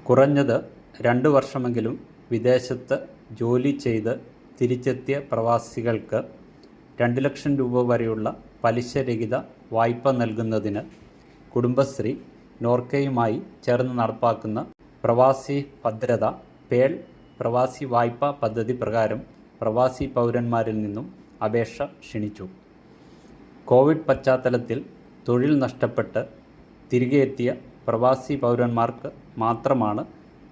കുറഞ്ഞത് 2 വർഷമെങ്കിലും വിദേശത്ത് ജോലി ചെയ്ത് തിരിച്ചെത്തിയ പ്രവാസികൾക്ക് 2 ലക്ഷം രൂപ വരെയുള്ള പലിശരഹിത വായ്പ നൽകുന്നതിന് കുടുംബശ്രീ നോർക്കയുമായി ചേർന്ന് നടപ്പാക്കുന്ന പ്രവാസി ഭദ്രത പേൾ പ്രവാസി വായ്പാ പദ്ധതി പ്രകാരം പ്രവാസി പൗരന്മാരിൽ നിന്നും അപേക്ഷ ക്ഷണിച്ചു. കോവിഡ് പശ്ചാത്തലത്തിൽ തൊഴിൽ നഷ്ടപ്പെട്ട് തിരികെ എത്തിയ പ്രവാസി പൗരന്മാർക്ക് മാത്രമാണ്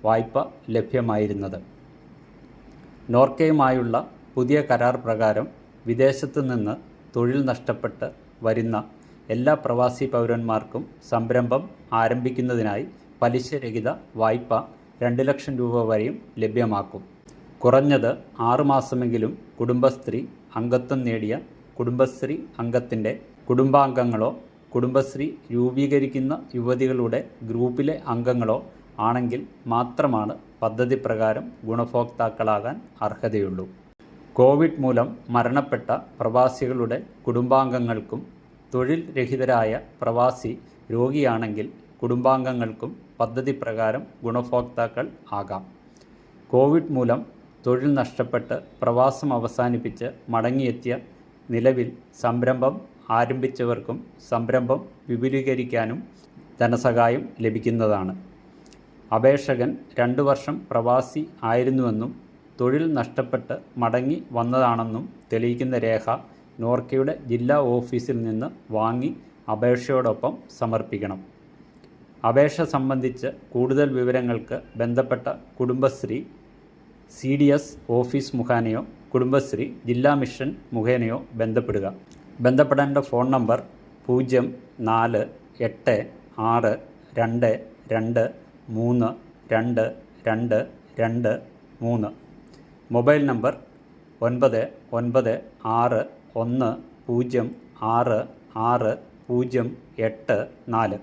വായ്പ ലഭ്യമായിരുന്നത്. നോർക്കയുമായുള്ള പുതിയ കരാർ പ്രകാരം വിദേശത്തു നിന്ന് തൊഴിൽ നഷ്ടപ്പെട്ട് വരുന്ന എല്ലാ പ്രവാസി പൗരന്മാർക്കും സംരംഭം ആരംഭിക്കുന്നതിനായി പലിശരഹിത വായ്പ 2 ലക്ഷം രൂപ വരെയും ലഭ്യമാക്കും. കുറഞ്ഞത് 6 മാസമെങ്കിലും കുടുംബശ്രീ അംഗത്വം നേടിയ കുടുംബശ്രീ അംഗത്തിൻ്റെ കുടുംബാംഗങ്ങളോ കുടുംബശ്രീ രൂപീകരിക്കുന്ന യുവതികളുടെ ഗ്രൂപ്പിലെ അംഗങ്ങളോ ആണെങ്കിൽ മാത്രമാണ് പദ്ധതി പ്രകാരം ഗുണഭോക്താക്കളാകാൻ അർഹതയുള്ളൂ. കോവിഡ് മൂലം മരണപ്പെട്ട പ്രവാസികളുടെ കുടുംബാംഗങ്ങൾക്കും തൊഴിൽ രഹിതരായ പ്രവാസി രോഗിയാണെങ്കിൽ കുടുംബാംഗങ്ങൾക്കും പദ്ധതി പ്രകാരം ഗുണഭോക്താക്കൾ ആകാം. കോവിഡ് മൂലം തൊഴിൽ നഷ്ടപ്പെട്ട് പ്രവാസം അവസാനിപ്പിച്ച് മടങ്ങിയെത്തിയ നിലവിൽ സംരംഭം ആരംഭിച്ചവർക്കും സംരംഭം വിപുലീകരിക്കാനും ധനസഹായം ലഭിക്കുന്നതാണ്. അപേക്ഷകൻ 2 വർഷം പ്രവാസി ആയിരുന്നുവെന്നും തൊഴിൽ നഷ്ടപ്പെട്ട് മടങ്ങി വന്നതാണെന്നും തെളിയിക്കുന്ന രേഖ നോർക്കയുടെ ജില്ലാ ഓഫീസിൽ നിന്ന് വാങ്ങി അപേക്ഷയോടൊപ്പം സമർപ്പിക്കണം. അപേക്ഷ സംബന്ധിച്ച് കൂടുതൽ വിവരങ്ങൾക്ക് ബന്ധപ്പെട്ട കുടുംബശ്രീ CDS ഓഫീസ് മുഖേനയോ കുടുംബശ്രീ ജില്ലാ മിഷൻ മുഖേനയോ ബന്ധപ്പെടുക. ബന്ധപ്പെടേണ്ട ഫോൺ നമ്പർ 0486222223. Mobile number 9996106608 4.